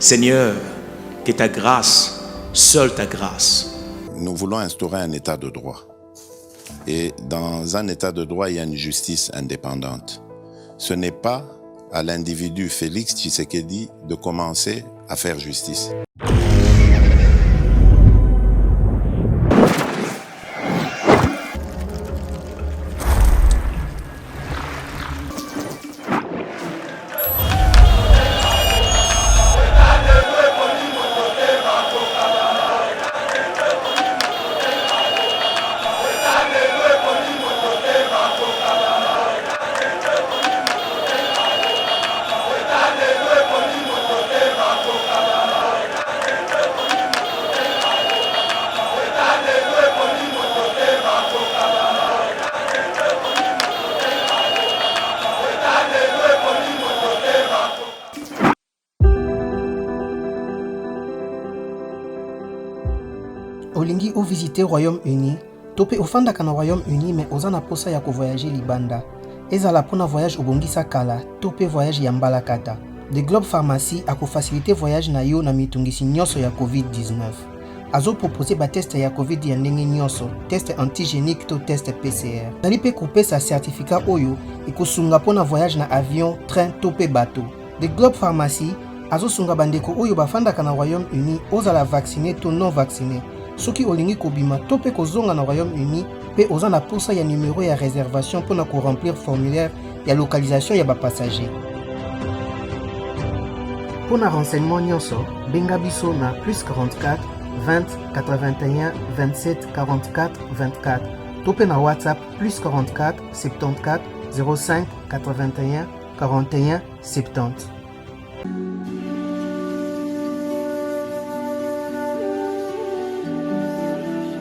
Seigneur, que ta grâce, seule ta grâce. Nous voulons instaurer un état de droit. Et dans un état de droit, il y a une justice indépendante. Ce n'est pas à l'individu Félix Tshisekedi de commencer à faire justice. Olingi ou visiter Royaume-Uni, topé ofanda kana Royaume-Uni mais ozana posa ya ko voyager libanda. Ezala pona voyage obongisa kala, topé voyage ya mbalakata. The Globe Pharmacy a ko faciliter voyage na yo na mitungisi nyonso ya COVID-19. Azo proposer ba test ya COVID ya ndenge nyonso, test antigénique to test PCR. Nali pe couper sa certificat oyo ikosunga pona voyage na avion, train topé bateau. The Globe Pharmacy azo sunga bandeko oyo bafanda kana Royaume-Uni ozala vacciné to non vacciné. Soki olingi kobima to pe kozonga na Royaume-Uni pe oza na posa ya numéro ya réservation pour na ko remplir formulaire ya localisation ya ba passager. Pour na renseignement nyonso, benga biso na +44 20 81 27 44 24. To pe na WhatsApp +44 74 05 81 41 70.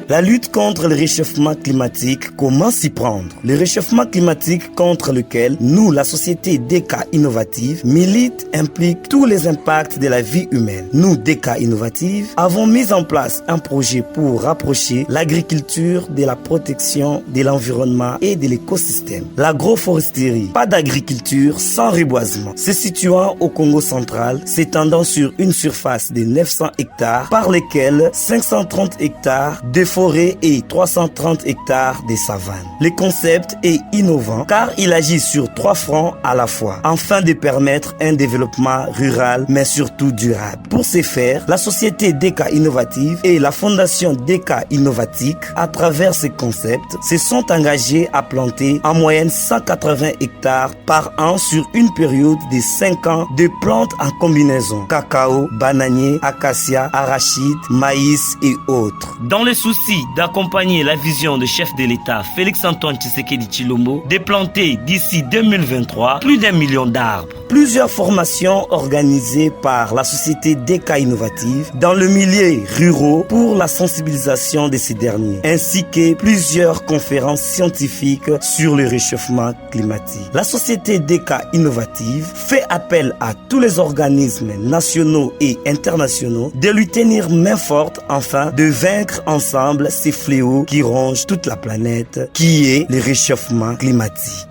La lutte contre le réchauffement climatique, comment s'y prendre? Le réchauffement climatique contre lequel nous, la société DK Innovative, milite implique tous les impacts de la vie humaine. Nous, DK Innovative, avons mis en place un projet pour rapprocher l'agriculture de la protection de l'environnement et de l'écosystème. L'agroforesterie, pas d'agriculture sans reboisement, se situant au Congo central, s'étendant sur une surface de 900 hectares, par lesquels 530 hectares de forêt et 330 hectares de savane. Le concept est innovant car il agit sur 3 fronts à la fois, afin de permettre un développement rural mais surtout durable. Pour ce faire, la société DK Innovative et la fondation DK Innovatique, à travers ce concept, se sont engagés à planter en moyenne 180 hectares par an sur une période de 5 ans de plantes en combinaison: cacao, bananier, acacia, arachide, maïs et autres. Dans le souci d'accompagner la vision du chef de l'État Félix-Antoine Tshisekedi Tshilombo de planter d'ici 2023 plus d'1 million d'arbres. Plusieurs formations organisées par la société DK Innovative dans le milieu rural pour la sensibilisation de ces derniers, ainsi que plusieurs conférences scientifiques sur le réchauffement climatique. La société DK Innovative fait appel à tous les organismes nationaux et internationaux de lui tenir main forte afin de vaincre ensemble ces fléaux qui rongent toute la planète, qui est le réchauffement climatique.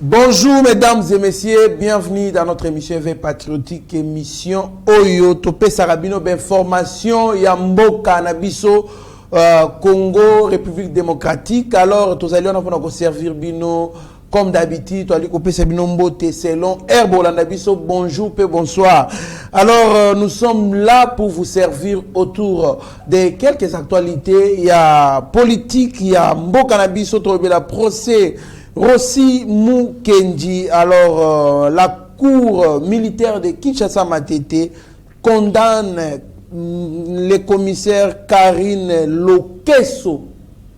Bonjour mesdames et messieurs, bienvenue dans notre émission V Patriotique, émission Oyo Topé Sarabino, information Yamboka Nabiso, Congo, République démocratique. Alors, tous allons nous servir bino comme d'habitude, toi likopé Sabino Mbote selon Herbolanabiso, bonjour et bonsoir. Alors, nous sommes là pour vous servir autour de quelques actualités. Il y a politique, il y a Mboka Nabiso, la procès Rossi Mukendi. Alors, la cour militaire de Kinshasa Matete condamne le commissaire Karine Lokeso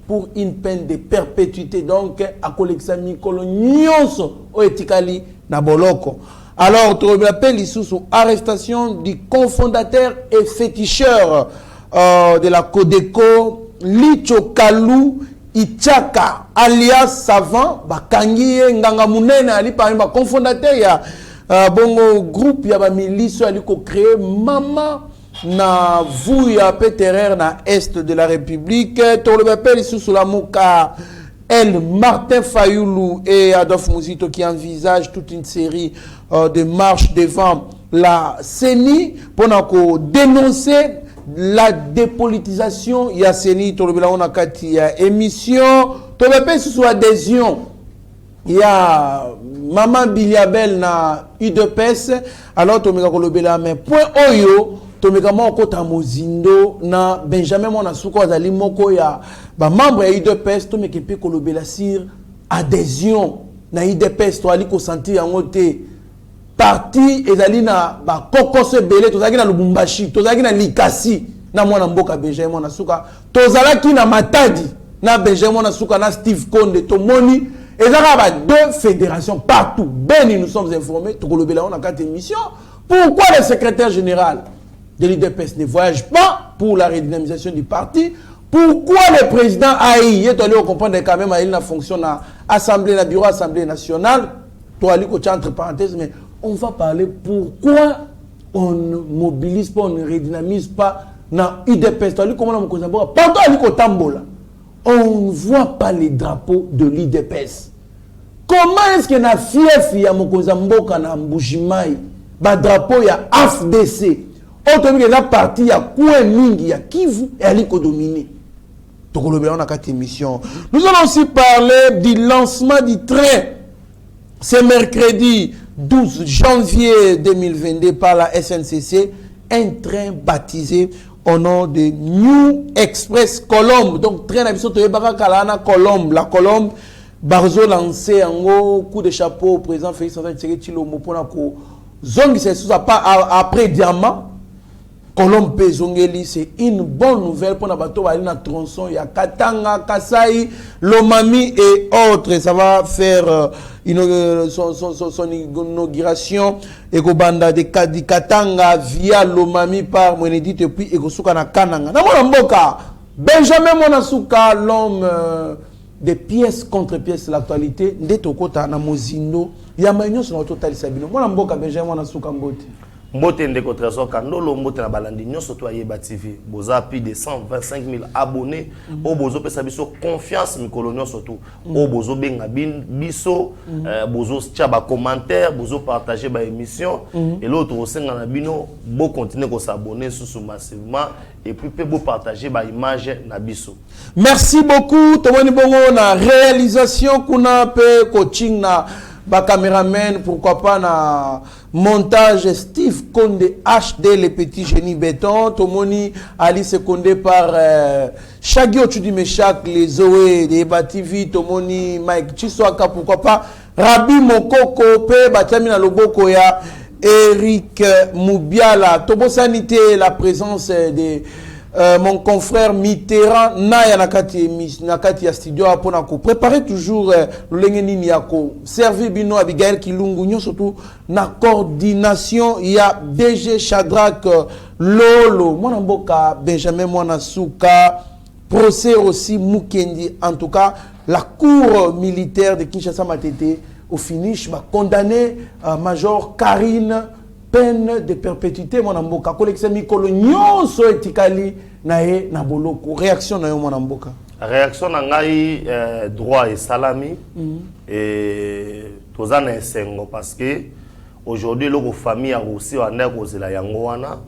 pour une peine de perpétuité. Donc, à Kolexami Kolonyonso au Etikali Naboloko. Alors, tu rappelles sous arrestation du cofondateur et féticheur de la Codeco, Licho Kalou Ichaka, alias Savant, bakangi nganga munene ali parmi ba cofondateur ya bongo groupe ya ba milice ali ko créer mama na Vouya Peterer na est de la République. To le rappelle sous la muka Martin Fayoulou et Adolphe Mouzito qui envisagent toute une série de marches devant la CENI pour dénoncer la dépolitisation. Il y a CENI, il y a émission, il y a sous adhésion. Il y a Maman Biliabel na UDPS, alors tu me mais point oyo. Tomeka moko tamozindo na Benjamin Monasuko azali moko ya ba membre ya UDPS tomeka pe kolobela sur adhésion na UDPS to ali ko sentir yango te parti ezali na ba kokose belé tozaki na Lubumbashi tozaki na Likasi na mwana mboka Benjamin Monasuka tozalaki na Matadi na Benjamin Monasuka na Steve Konde tomoni ezaka ba deux fédérations partout beni nous sommes informés to kolobela on a quatre émissions. Pourquoi le secrétaire général de l'UDPS ne voyage pas pour la redynamisation du parti? Pourquoi le président Aïe, il doit comprendre quand même il a fonction à l'Assemblée, la bureau Assemblée nationale, entre parenthèses, mais on va parler pourquoi on ne mobilise pas, on ne redynamise pas dans l'UDPS. On ne voit pas les drapeaux de l'UDPS. Comment est-ce qu'il y a fief, il y a Mokozamboka na Mbujimaï, ba drapeau, il y a AFDC. Autour la partie, il y a Koué Mingi, il y a Kivu et Aliko Dominé. Nous allons aussi parler du lancement du train. C'est mercredi 12 janvier 2022 par la SNCC. Un train baptisé au nom de New Express Colombe. Donc, train à Colombe. La Colombe, Barzo lancé un gros coup de chapeau au président Félix Antoine Tshisekedi Tshilombo pour Zongi, c'est après Diamant. Colombe Zongeli, c'est une bonne nouvelle pour la tronçon. Il y a Katanga, Kasai, Lomami et autres. Ça va faire son inauguration. Ekobanda de Katanga via Lomami par Mwenedit et puis Ekosuka na Kananga. Namona Benjamin Monasuka, l'homme des pièces contre pièces de l'actualité. Ndetokota na Mozindo. Il y a Magnon sur notre total Sabino. Mona Mboka Benjamin Monasuka Mbote. Mbote ndeko trésor kandolo mbote na balandi nyonso to ayeba TV boza plus de 125 000 abonnés o bozo pesa biso confiance mikolo nyonso to o bozo benga biso bozo tia ba commentaire bozo partager ba émission et l'autre osenga na bino bo continuer ko s'abonner sous massivement et puis peut bo partager ba image na biso. Merci beaucoup tomoni bongo na réalisation kuna pe coaching na ba caméraman, pourquoi pas na montage Steve Konde HD, les petits génies béton, Tomoni Alice Konde par Shaggy Ochudimeshak, les Zoé, les Bativi, Tomoni Mike Chiswaka, pourquoi pas Rabi Mokoko, Pe Batamina Loboko ya Eric Moubiala, Tobo Sanité, la présence de mon confrère Mitterrand Naya Nakati ya studio aponako préparer toujours le lengeni yako servi bino Abigail Kilungu nyo surtout na coordination il y a DG Shadrack Lolo mwana mboka Benjamin Monasuka procès aussi Mukendi en tout cas la cour militaire de Kinshasa Matete au finish va condamner Major Karine peine de perpétuité mon amboka collection mikolo nyonso etikali nae na boloko réaction na yo mon amboka réaction na ngai droit et salami et tozana esengo parce que aujourd'hui loko famille a aussi wana ko zela yango wana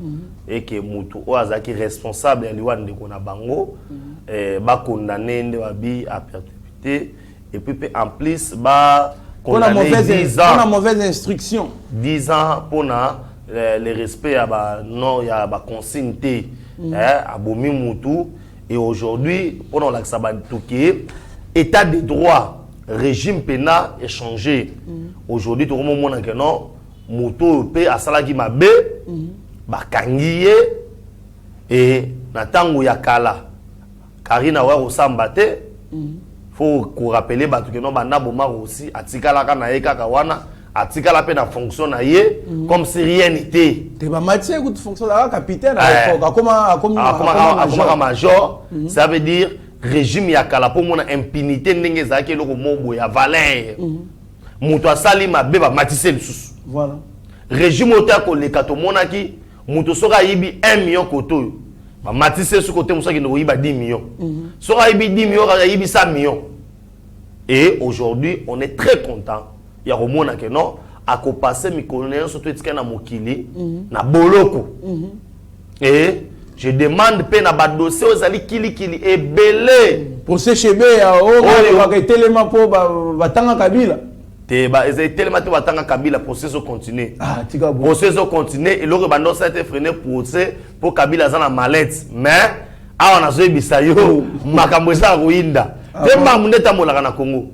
et que mutu o azaki responsable ya liwa ndeko na bango ba condamner nde babi à perpétuité et puis en plus ba on a mauvaise instruction 10 ans pour le respect à ba non ya ba consigne à bomi mutu et aujourd'hui pour la sabantuki état de droit régime pénal est changé aujourd'hui tout le monde que non mutu pe asala ki mabe ba kangiye et na tango ya kala Karina wa osambate faut qu'on rappelle que non bana boma aussi atikala kana ekaka wana atikala pe na fonction na ye comme si rien n'était te ba matie ku fonction la capitaine à l'époque comme major ça veut dire régime ya kala pour mona impunité ndenge zaki loko mobo ya valeur muto asali mabe ba matise lisusu voilà régime otako le kato monaki muto soka yibi 1 million koto ba matise su côté musaki ndo yiba 10 millions soka yibi 10 millions ka yibi 100 millions Et aujourd'hui, on est très content. Il y a Romona que non, à passer mes colonels surtout na mokili, na boloko. Et je demande pe na ba dossier aux ali kili et belé. Pour ce chebe va tellement pour batanga Kabila. Te ba ezali tellement te batanga Kabila procès au continuer. Ah, tika bo. Procès au continuer et le bando ça a été freiné pour Kabila za na mallette. Mais awa na zo bisayo makambo za ruinda. Te mamundeta molaka na Congo.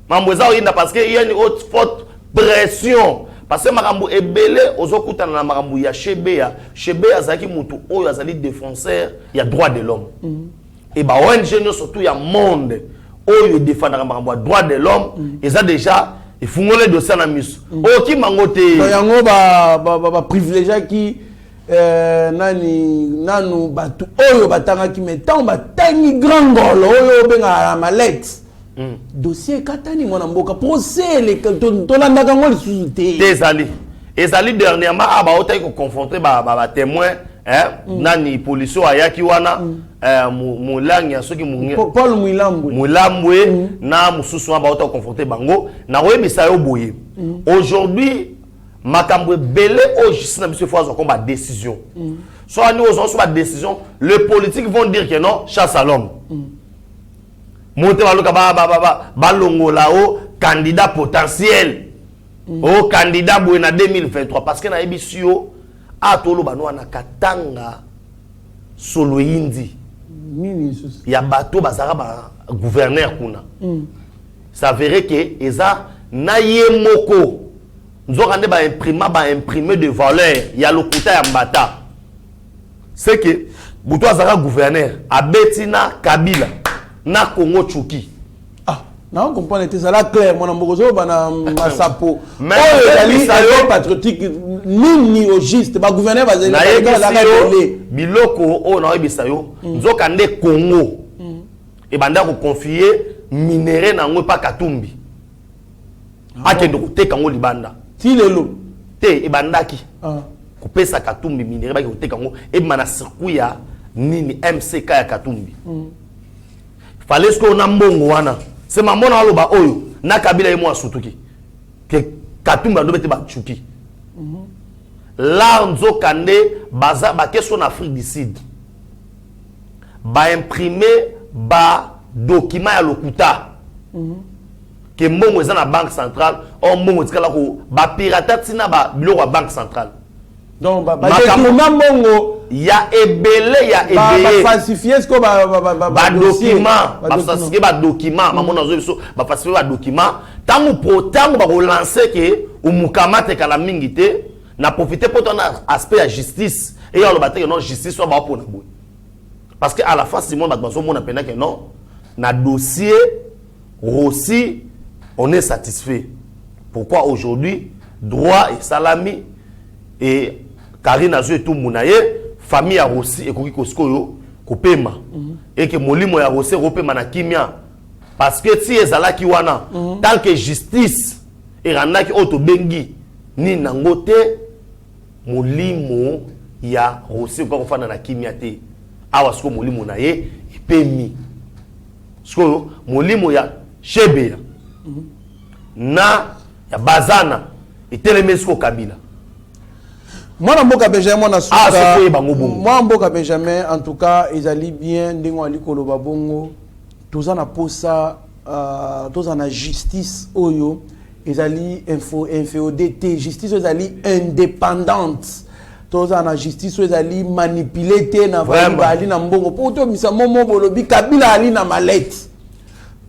Mambo za ruinda parce que il y a une haute forte pression. Parce que makambo ebele ozokutana na makambo ya Shebeya zaki mutu oyo azali défenseur ya droit de l'homme. Et ba ONG surtout ya monde oyo défendre makambo ya droit de l'homme et ça déjà il faut les dossiers na miso. Oki mangote yango ba privilégié qui nanu batu oyo batanga ki metan batangi grand golo oyo benga mallette. Dossier katani mwana mboka procès les tolanda kango lisusu te ezali dernièrement aba otaki ko confronter ba témoin nani police ayaki wana mulangi ya soki Paul Mulambwe na mususu aba otaki confronter bango na oyebisa yo boye aujourd'hui makambo belé au justice na monsieur Foazo comme ba décision soit nous osons ba décision les politiques vont dire que non chasse à l'homme. Monte balongola o candidat potentiel au candidat en 2023 parce que na ebisio atolo bano na katanga solo indi ya bato bazara ba gouverneur kuna ça verrait que eza na yemoko nzokande ba imprimer de valeur ya lokuta ya mbata c'est que buto azara gouverneur abetina Kabila na Congo Tchouki. Ah, non, on comprend, c'est ça là clair. Mon amour, bana masapo. Mais les patriotique ni au juste. Ba gouverneur va la biloko o na bisayo. Nzoka nde Congo. Et banda ko confier minéraux na ngwe pa Katumbi. Akendo ko teka ngo libanda. Ti lelo. Te e bandaki. Ah. Ko pesa Katumbi minéraux ba ko teka ngo e mana circuit ya nini MCK ya Katumbi. Fallait ce qu'on a mbongo wana c'est maman na loba oyo na Kabila yemo asutuki ke Katumba ndo bete ba chuki là nzo kande baza ba question en Afrique du Sud ba imprimer ba document ya lokuta ke mbongo eza na banque centrale o mbongo tikala ko ba pirata tina ba biloko ya banque centrale donc ba mbongo ya ebele ya ebele falsifier ce que ba document maman nazo biso ba falsifier ba document tango ba relancer que umukamate kala mingi te na profiter pour ton aspect ya justice et on le battre que non justice soit ba pour na boy parce que à la face du monde ba bazo mona pena que non na dossier Rossi on est satisfait pourquoi aujourd'hui droit et salami et Karina Zoué tout munaye famille a Rossi et koki koskoyo kopema et que molimo ya Rossi repema na kimia parce que si ezalaki wana tant que justice et randaki auto bengi ni nangote molimo ya Rossi ko fana na kimia te awa sko molimo na ye epemi sko molimo ya Shebeya na ya Bazana etelemesko Kabila. Moi, Benjamin, Benjamin, en tout cas, ils allaient bien, tous en a pour ça, tous en a justice, oyo, ils allaient inféodité, justice, ils allaient indépendante, tous en a justice, ils allaient manipuler, na vali na mbongo, pour tout, misa momo bolobi, Kabila ali na mallette.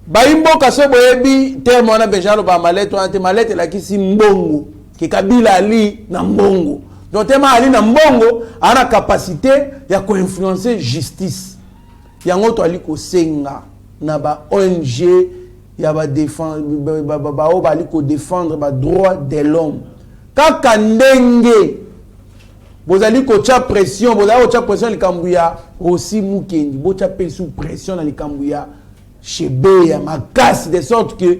Baimbo kaso boyebi, terme wana Benjamin ba mallette, wana te mallette la kisi mbongo, ki Kabila ali na mbongo. Donc, Ali Nambongo a la capacité de influencer justice. Il y a un autre qui senga na ba ONG ya ba défendre les droits de l'homme. Quand Kandenge vous allez ko cha pression, vous allez ko pression le Kambuya aussi Mukendi, vous cha sous pression dans le Kambuya Shebeya makasi de sorte que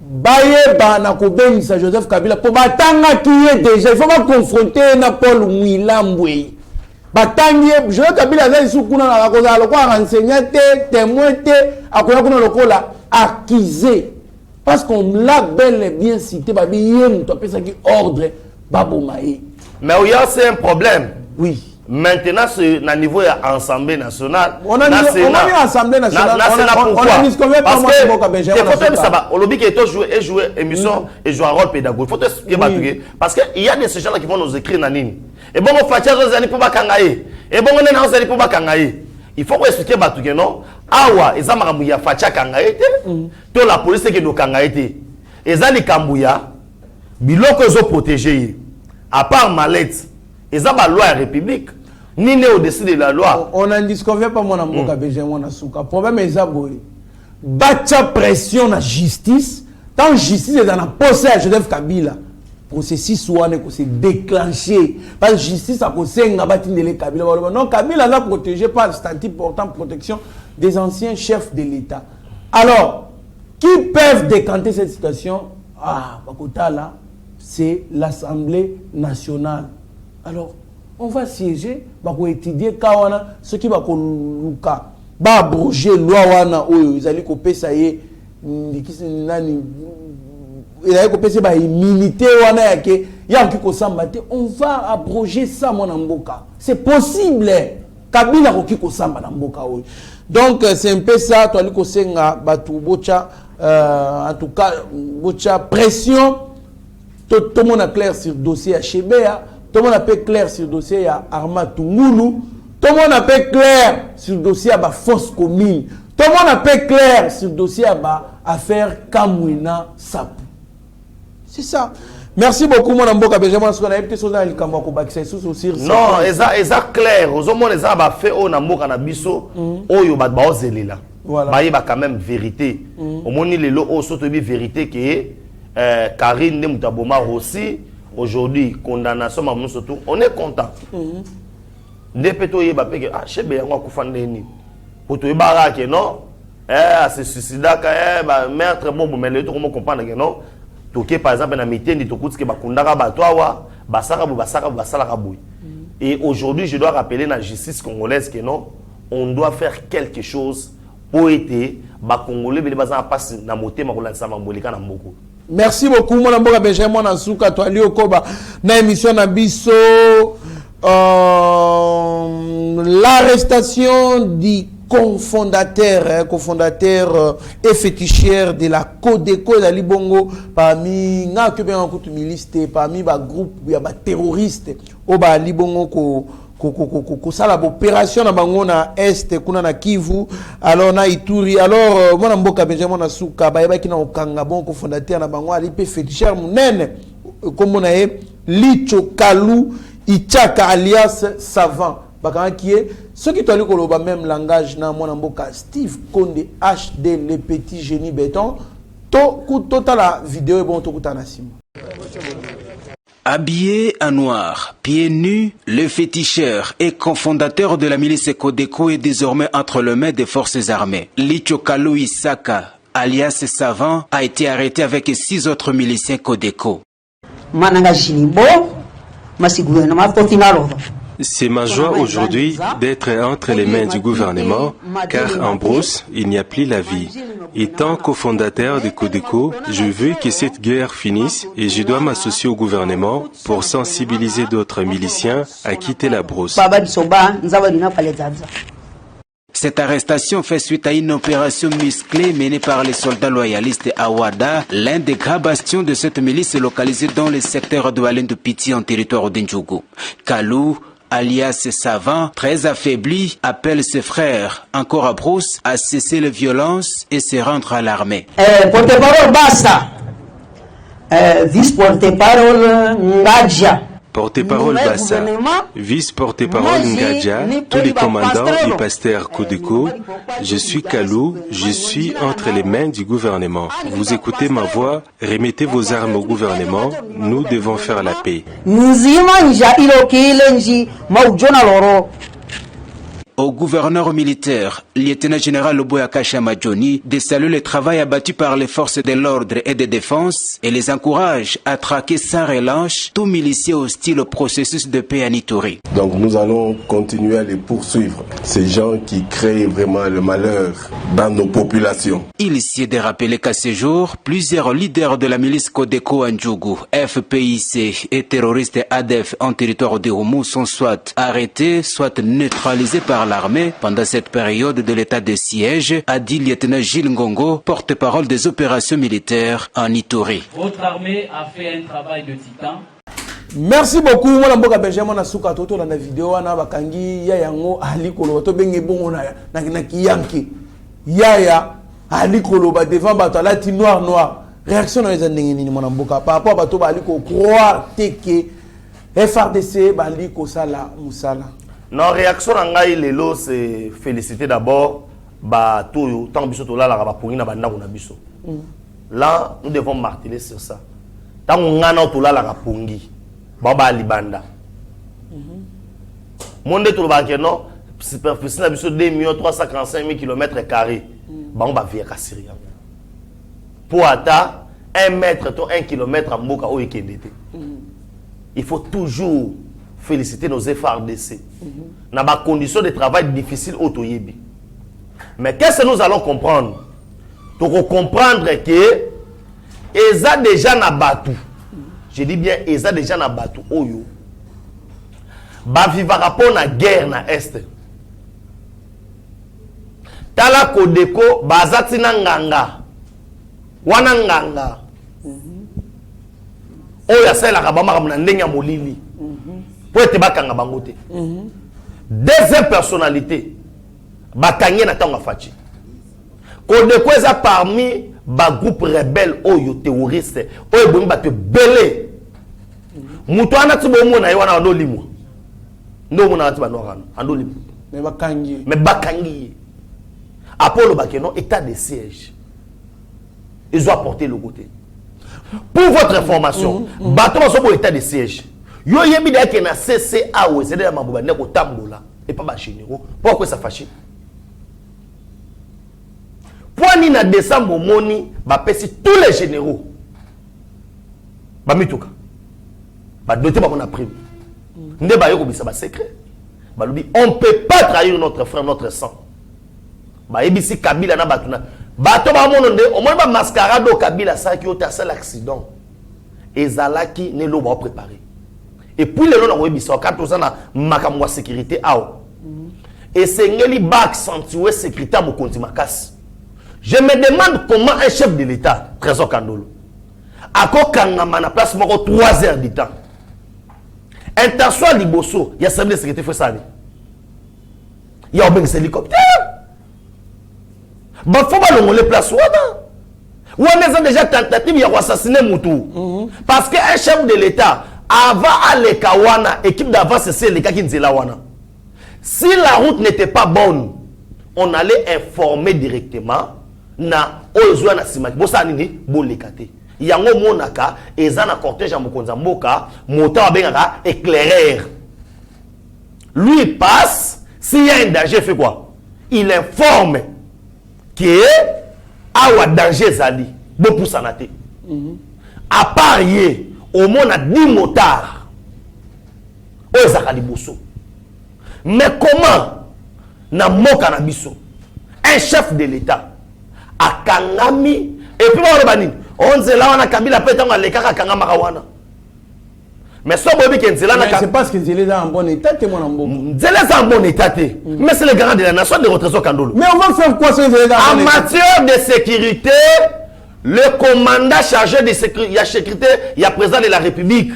Baye na kobengisa Joseph Kabila pour batanga qui est déjà il faut pas confronter na Paul Mulambwe batangi Joseph Kabila za isukuna na koza lokwa renseigner témoin akoya kuna lokola accusé Parce qu'on l'a bel et bien cité, tu appelles ça qui ordre, Babomaï. Mais il y a c'est un problème. Oui. Maintenant, c'est au niveau de l'Assemblée nationale. On a mis l'Assemblée nationale. On a mis ce qu'on veut. Parce que il faut que ça va. On lobby qui est joué émission et jouer un rôle pédagogique. Il faut expliquer parce qu'il y a des gens qui vont nous écrire dans ligne. Et bon, on fait des années pour bakangaye. Et bon, on est dans des années pour bakangaye. Il faut expliquer que non. Awa, ils ont marabouya facha kangaye. Tout la police qui nous kangaye. Ils ont les kambouya. Biloko ils ont protégé. À part mallette. Ils ont la loi de la République. Ni né au-dessus de la loi. On n'en disconvient pas, mon amour, Le problème est ça, battre pression na justice. Tant justice est dans la possession de Joseph Kabila. Processus s'est déclenché. Parce que justice a posé un batindele Kabila. Non, Kabila l'a protégé par le statut portant protection des anciens chefs de l'État. Alors, qui peuvent décanter cette situation? Ah, Bakota là, c'est l'Assemblée nationale. Alors, on va siéger, on va étudier ce qui va abroger la loi, ils allaient couper ça y est, ils allaient couper ça immunité, on va abroger ça, mon amboka. C'est possible. Kabila roki ko samba na mboka oyo. Donc c'est un peu ça, toi liko senga batu bocha en tout cas bocha pression tout le monde a clair sur le dossier à Chebea. Tout le monde a peu clair sur le dossier à Arma Tungulu. Tout le monde a peu clair sur le dossier à Fosse Commune. Tout le monde a peu clair sur le dossier à affaire Kamwina Sapu. C'est ça. Merci beaucoup, mon amboka. Benjamin, ce qu'on a été sur le camp non, c'est clair. Aux hommes, les gens ont fait au namboka na biso. Oyo bat ba ozelela. Voilà. Ba yeba quand même vérité. Au moins les lo o soto bi vérité que Karine de Mutaboma aussi. Aujourd'hui, condamnation, surtout, on est content. Nepeto yeba peke ah chebe yango kufande ni. Poto yeba ke non se suicida ka ba maître bon mais le tout comment comprendre que non. Toké par exemple na mitendi to kutske bakundaka batwawa basaka basala kaboui. Et aujourd'hui, je dois rappeler la justice congolaise que non, on doit faire quelque chose pour aider ba congolais bele bazana passe na motema ko lansa mambolika na mboko. Merci beaucoup, mon amboka Benjamin Nasuka, toi Liokoba, na émission na biso, l'arrestation du cofondateur et féticheur de la Codeco de Libongo, parmi nga que bien en miliste, parmi ba groupe ya ba terroriste, au ba Libongo ko sala opération na bango na est kuna na Kivu alors na Ituri alors mona mboka Benjamin na suka bayeba kina okanga bon ko fondateur na bango ali pe féticheur munene comme na e Licho Kalou Ichaka alias Savant bakanga qui est ce qui toli ko loba même langage na mona mboka Steve Konde HD le petit génie béton to tota la vidéo bon to kutana sima. Habillé en noir, pieds nus, le féticheur et cofondateur de la milice Codeco est désormais entre les mains des forces armées. Licho Kalou Isaka, alias Savant, a été arrêté avec 6 autres miliciens Codeco. C'est ma joie aujourd'hui d'être entre les mains du gouvernement, car en brousse, il n'y a plus la vie. Étant cofondateur de Codeco, je veux que cette guerre finisse et je dois m'associer au gouvernement pour sensibiliser d'autres miliciens à quitter la brousse. Cette arrestation fait suite à une opération musclée menée par les soldats loyalistes à Ouada, l'un des grands bastions de cette milice localisée dans le secteur de Walen de Piti en territoire d'Indjougou. Kalou, alias Savant, très affaibli, appelle ses frères, encore à brousse, à cesser les violences et se rendre à l'armée. Porte-parole Bassa, vice-porte-parole Ngadja. Porte-parole Bassa, vice-porte-parole Ngadja, tous les commandants et pasteurs Codeco, je suis Kalou, je suis entre les mains du gouvernement. Vous écoutez ma voix, remettez vos armes au gouvernement, nous devons faire la paix. au gouverneur militaire, lieutenant-général Loboyaka Chamadjoni, de saluer le travail abattu par les forces de l'ordre et de défense et les encourage à traquer sans relâche tout milicier hostile au processus de paix à Ituri. Donc nous allons continuer à les poursuivre, ces gens qui créent vraiment le malheur dans nos populations. Il s'y est de rappeler qu'à ce jour, plusieurs leaders de la milice Codeco Ndjougou, FPIC et terroristes ADF en territoire de Houmou sont soit arrêtés, soit neutralisés par l'armée pendant cette période de l'état de siège, a dit lieutenant Gilles Ngongo, porte-parole des opérations militaires en Ituri. Votre armée a fait un travail de titan. Merci beaucoup. Moi, Mboka Benjamin Nasuka toto na vidéo na bakangi ya yango alikolo to benge bongo na kiyanki. Yaya alikolo ba devant bato alati noir. Réaction dans les années ni mon Mboka par rapport à bato ba aliko croire que FRDC ba aliko sala musala. Non, réaction ngai lelo c'est féliciter d'abord ba toyo tant biso to la ba pongi na banda na biso. Là, nous devons marteler sur ça. Tant on ngana to la pongi Baba Libanda. Monde tout le bac non, superficie na biso 2 345 000 km². Ba on va via Syria. Pour ata 1 mètre to 1 km à Mboka o ekendete. Il faut toujours féliciter nos FARDC. Dans des conditions de travail difficiles au Toyebi. Mais qu'est-ce que nous allons comprendre? Donc comprendre que Eza déjà na batu. Je dis bien Eza déjà na batu oyo. Ba vivra pour na guerre na est. Tala Codeco bazati na nganga. Wana nganga. Oya sala ka bama na ndenya molili. Pour être bakanga bangote. Deuxième personnalité bakangé na tanga fachi. Codeco eza parmi ba groupe rebelle oyo terroriste oyo bongi ba te belé. Muto ana tibo mona yona ndo limwa. Ndo mona atiba no rano ando limwa. Mais bakangi. Apollo bakeno état de siège. Ils ont apporté le côté. Pour votre information, bateau au état de siège. Yo yebi da ke na CCA ou c'est de mabuba ne ko tambola et pas ba généraux. Pourquoi ça fâché? Poani na décembre moni ba pesi tous les généraux. Ba mituka. Ba doté ba on a prime. Nde ba yoko bisa ba secret. Ba lobi on peut pas trahir notre frère notre sang. Ba ebisi Kabila na batuna. Bato ba mono nde au moins ba mascarade au Kabila ça qui a fait l'accident. Ezalaki ne lo ba préparer. Et puis les gens ont dit quand on a makamwa sécurité et c'est ngeli ba accentuer sécurité mo konti makasi. Je me demande comment un chef de l'État, Trésor Kandolo, a kokangama na place moko 3 heures du temps. Intention liboso, il y a service de sécurité fait ça. Il y a un hélicoptère. Bah faut pas le place wana. Wana déjà tentative ya assassiner Moutou. Parce que un chef de l'État avant aller Kawana, équipe d'avance c'est les cas qui nzela wana. Si la route n'était pas bonne, on allait informer directement na ozo na simaki. Bosa nini bolekate. Yango monaka ezana cortège à Mokonza Mboka, moteur bengaka éclaireur. Lui il passe, s'il y a un danger fait quoi? Il informe que awa danger zali, bon pour sanate. À part yé au moins a 10 motards. Mais comment na moka na biso un chef de l'État a kangami et puis on zela wana Kabila petanga le kaka kangama kawana. Mais so bobi kenzela na c'est parce que Nzela est en bon état te mon ambo. Nzela est en bon état te. Mais c'est le garant de la nation de Trésor Kandolo. Mais on va faire quoi sur Nzela en matière de sécurité? Le commandant chargé de sécurité, il y a sécurité, il y a président de la République.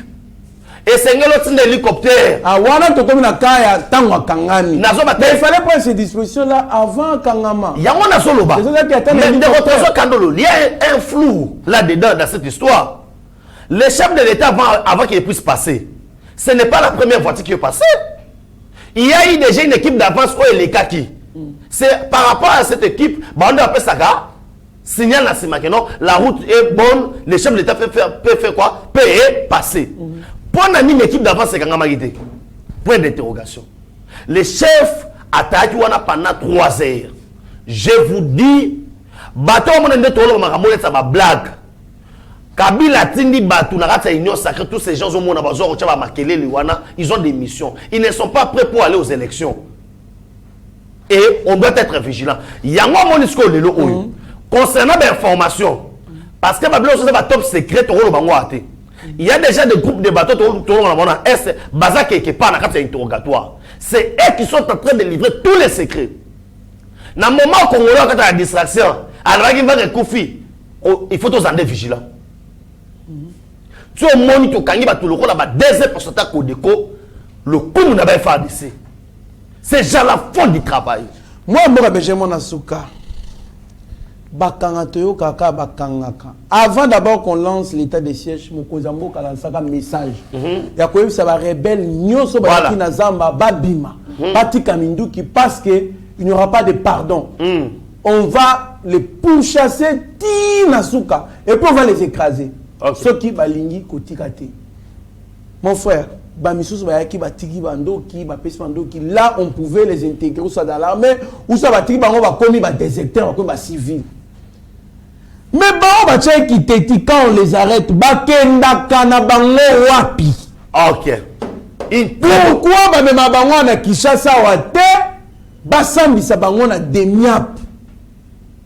Et c'est un hélicoptère. Ah, voilà, tu comme na kaya tangwa kangani. Mais il fallait prendre ces dispositions-là avant Kangama. Il y a un soloba. Mais de Trésor Kandolo, il y a un flou là-dedans dans cette histoire. Le chef de l'État, avant qu'il puisse passer, ce n'est pas la première voiture qui est passée. Il y a eu déjà une équipe d'avance où il est kaki. C'est par rapport à cette équipe, on appelle ça signal na sima que non, la route est bonne, le chef de l'État peut faire quoi? Peut passer. Pour une équipe d'avance, c'est Kangama Guité. Point d'interrogation. Le chef ataki wana pendant 3 heures. Je vous dis, bato mon ende tolo makamole ça ba blague. Kabila tindi batu na kata union sacrée, tous ces gens au monde bazo ko tshaba makelele wana, ils ont des missions. Ils ne sont pas prêts pour aller aux élections. Et on doit être vigilant. Yango monisko lelo oyo. Concernant l'information, parce que Babylone c'est un top secret tolo bango até. Il y a déjà des groupes de bateaux tolo na est baza quelque part na kata interrogatoire. C'est eux qui sont en train de livrer tous les secrets. Dans le moment où on a la distraction, alors qu'il va recouper, il faut tous en être vigilants. Tu as moniteur quand il va tout le monde là-bas, 2% de Codeco, le coup n'a pas fait d'essai. C'est déjà la faute du travail. Moi, je mon asuka. Bakangato kaka bakangaka. Avant d'abord qu'on lance l'état de siège, Mokozambo kalansaka message. Ya koyebi ça va rebelle nyonso ba na zamba babima. Batika minduki parce que il n'y aura pas de pardon. On va les pourchasser tinasuka et puis on va les écraser. Ceux qui balingi kotikate. Mon frère, bamisusu bayaki batiki bandoki bapesi bandoki, là on pouvait les intégrer ou ça dans l'armée ou ça batiki bango ba komi ba déserteur ba civil. Mais bon, bah tiens qui t'étit quand on les arrête, bakenda kana bango wapi. Ok. Pourquoi bah même bango na Kinshasa wate, ba sambisa bango na demiap.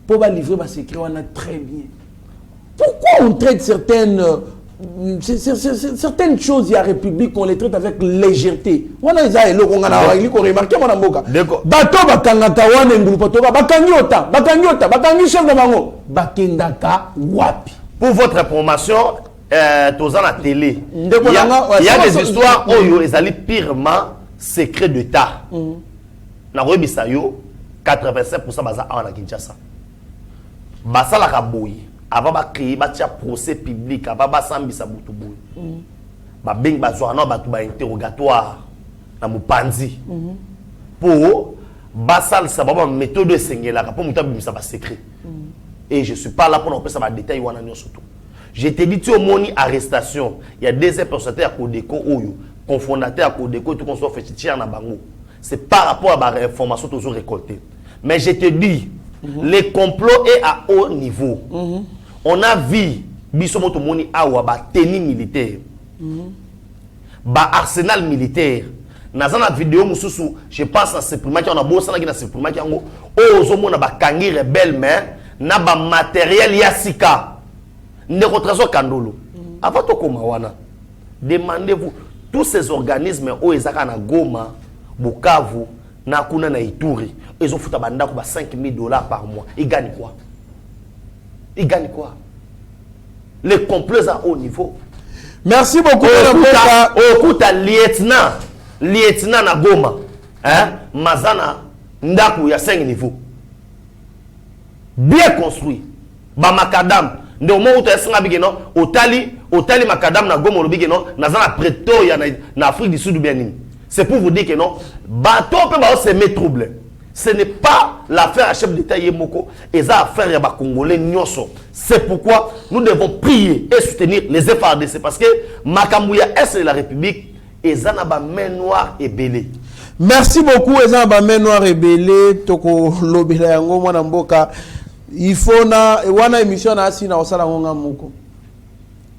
Pour ba livrer ba secret on a très bien. Pourquoi on traite certaines choses il y a République on les traite avec légèreté. On a les lo konga na wali ko remarquer mon amboka. Bato bakangaka wana ngulu patoba bakangi chef de bango. Bakendaka wapi. Pour votre information, tous à la télé, il y a des histoires où ils allaient purement secret d'État. Na Robisayo, 85% baza en Kinshasa. Basa la kaboui. Avant de créer un procès public, avant de s'ambisa butubu. Ba bing bazwa na batu ba interrogatoire na mupanzi. Pour basal sa ba méthode de sengela pour muta bimisa ba secret. Et je suis pas là pour nous passer ma détail wana nyo surtout. Je te dis tu au moni arrestation, il y a des personnes à Codeco oyo, cofondateur à Codeco tout qu'on soit fait tirer na bango. C'est par rapport à la information toujours récoltée. Mais je te dis le complot est à haut niveau. On a vu bisomoto moni awa ba tenue militaire. Ba arsenal militaire. Dans la vidéo mususu, je pense à ce primat qui on a bossé na ce primat qui ngo ozo mona ba kangi rebelle mais na ba matériel yasika. Ndeko trazo kandolo. Avant to koma wana. Demandez-vous tous ces organismes o ezaka na Goma, Bukavu, na kuna na Ituri, ils ont foutu banda ko ba $5,000 par mois. Ils gagnent quoi? Ils gagnent quoi? Les complots à haut niveau. Merci beaucoup. Okuta lieutenant na Goma, hein? Mazana ndaku ya 5 niveaux. Bien construit. Ba makadam. Ndio mo uta esinga bigeno otali makadam na Goma lobigeno nazana pretoria na Afrique du Sud bien. C'est pour vous dire que non, bateau peut pas se mettre trouble. Ce n'est pas l'affaire à chef d'État Yemoko, et ça affaire ya ba Congolais nyonso. C'est pourquoi nous devons prier et soutenir les FARDC parce que Makamouya Est de la République et Zanaba main noire et belé. Merci beaucoup Zanaba main noire et belé toko lobela yango mwana mboka. Il faut na wana émission na asina osala ngonga moko.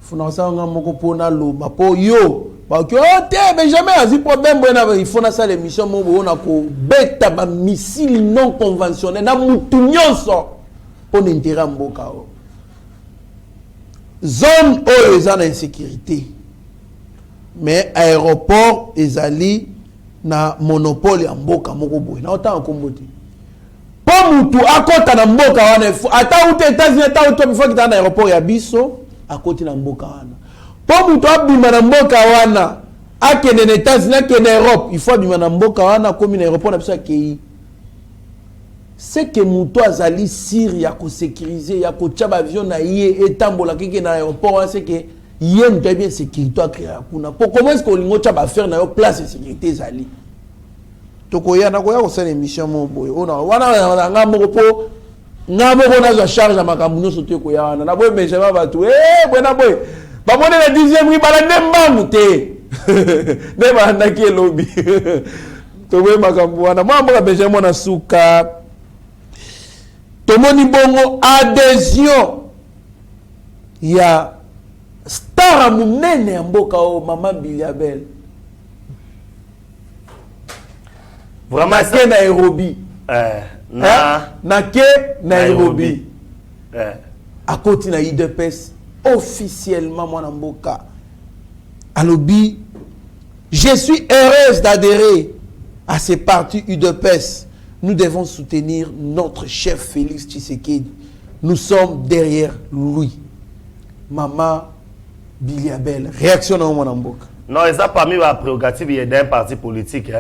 Funa osala ngonga moko pona loba po yo. Parce que Benjamin a dit problème il faut na ça l'émission mo on a ko beta ba missile non conventionnel na mutu nyonso pour intérêt mboka. Zone où ils ont insécurité. Mais aéroport ezali na monopole ya mboka moko boy. Na autant kombote. Po mutu akota na mboka wana ata ute États-Unis ata ute bifo kita na aéroport ya biso akoti na mboka wana. Po mutu abima na mboka wana akende na États-Unis akende na Europe il faut abima na mboka wana komi na aéroport na biso akei. C'est que mutu azali sir ya ko sécuriser ya ko tchaba avion na ye etambola kike na aéroport c'est que yé mutu bien sécurité akrea kuna. Po comment est-ce qu'on lingo tchaba faire na yo place de sécurité ezali. Tokoya na koya ko sala émission mo boy ona wana nga moko po nga moko na za charge na makambo nyonso te koya wana na boy Benjamin batu bwana boy ba mone la 10e ri bala ndembangu te ne ba ndaki lobby towe makambuana moi mboka Benjamin na suka tomoni bongo adhésion ya star munene ya mboka o Maman Biliabel vraiment na Nairobi na Nairobi akoti na UDPS officiellement mwana mboka alobi je suis heureuse d'adhérer à ces partis UDPS. Nous devons soutenir notre chef Félix Tshisekedi. Nous sommes derrière lui. Maman Biliabel, réaction à mon amboka. Non, ils ont parmi les prérogatives d'un parti politique.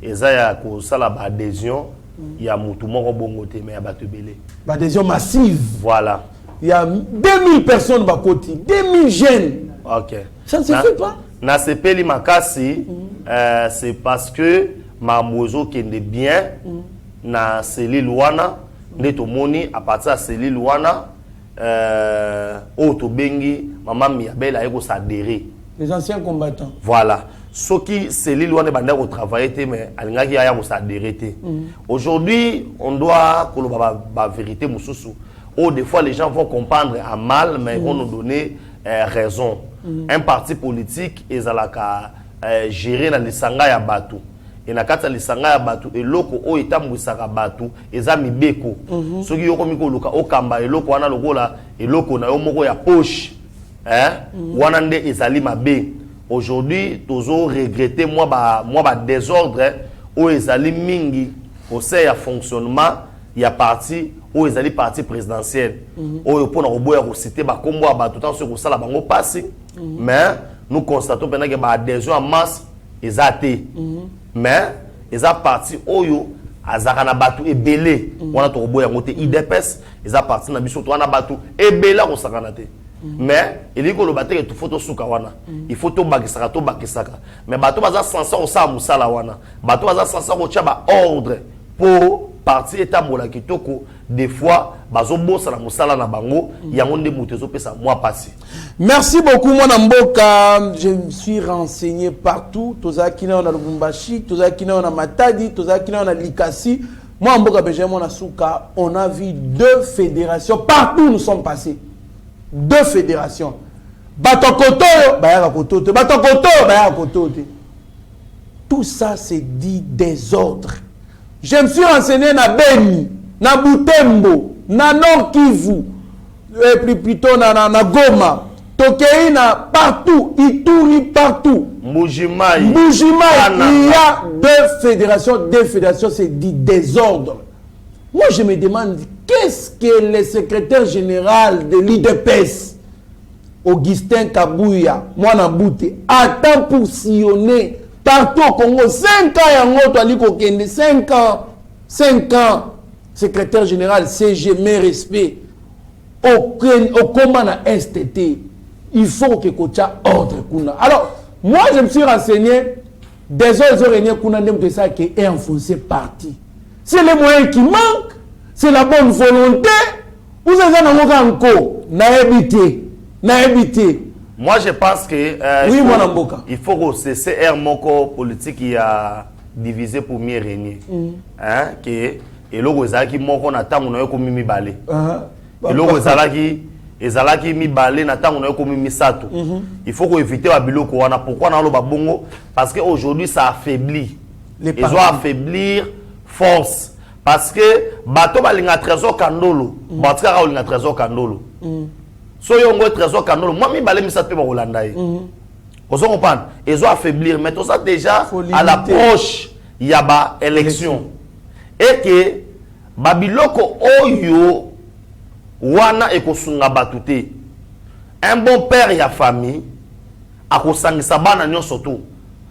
Ils ont adhésion. Il y a Moutoumoro Bongote, mais il y a Batubele. Adhésion massive. Voilà. Il y a 2000 personnes à côté, 2000 jeunes. Ok. Ça ne se fait pas. Na sepeli makasi, c'est parce que ma mozo qui est bien na cellule wana netomoni à partir de cellule wana otobengi Maman Biliabel a eko s'adhérer. Les anciens combattants. Voilà. Ceux qui cellule wana banda ko travailler mais alingaki aya ko s'adhérer. Aujourd'hui, on doit que la vérité mususu. Oh, des fois les gens vont comprendre à mal mais ils vont nous donner raison. Un parti politique ezalaka gérer na lisanga ya batu. Et na kata lisanga ya batu eloko o etambwisaka batu eza mibeko. Soki yoko miko luka okamba eloko wana lokola eloko na yo moko ya poche. Wana nde ezali mabe. Aujourd'hui, tozo regretter moi ba désordre o ezali mingi au sein ya fonctionnement ya parti o ezali parti présidentiel. O pona oboya ko citer ba kombo ba tout temps sur ko sala bango passer. Mais nous constatons pendant que ba adhésion en masse ezate. Mais eza parti oyo azaka na batu ebele wana to oboya ngote IDPS eza parti na biso to wana batu ebela ko sakana te. Mais il y a des photos suka wana. Il faut to bakisaka to bakisaka. Mais bato baza censeur sa musala wana. Bato baza censeur ko tchaba ordre pour parti état mola kitoko des fois bazo bossa na musala na bango yango nde mutezo pesa moi passé. Merci beaucoup mon mboka, je me suis renseigné partout, toza kina na Lubumbashi, toza kina na Matadi, toza kina na Likasi. Moi mboka Benjamin na Suka, on a vu 2 fédérations partout nous sommes passés. 2 fédérations. Batokoto, bayaka kotote. Batokoto, bayaka kotote. Tout ça c'est dit désordre. Je me suis renseigné na Beni, na Butembo, na Nord Kivu, et puis plutôt na Goma, Tokeina, partout, Ituri, partout. Mbujimaï. Il y a 2 fédérations. 2 fédérations, c'est dit désordre. Moi, je me demande, qu'est-ce que le secrétaire général de l'IDPS, Augustin Kabouya, Mwana Bouté, attend pour sillonner partout au Congo? 5 ans, il y a 5 ans. 5 ans. Secrétaire général, CG, mes respects. Au combat na STT, il faut que Kocha ordre. Alors, moi, je me suis renseigné, des autres réunions de ça qui est enfoncé parti. C'est les moyens qui manquent, c'est la bonne volonté. Vous avez encore n'habité. Moi, je pense que oui, il faut que ce CR Moko politique qui a divisé pour mieux régner. Hein, que et logo ezalaki moko na tango na yo komi mibale. Et logo ezalaki mibale na tango na yo komi misato. Il faut qu'on évite ba biloko wana. Pourquoi na lo ba bongo? Parce que aujourd'hui ça affaiblit. Ils ont affaiblir force parce que bato balinga trésor kandolo batika ka linga trésor kandolo so yongo trésor kandolo moi mi balé misato ba Holanda yi vous comprenez ils ont affaiblir mais tout ça déjà à l'approche il y a ba élection et que babiloko oyo wana ekosunga batute un bon père ya famille akosangisa bana nyonso to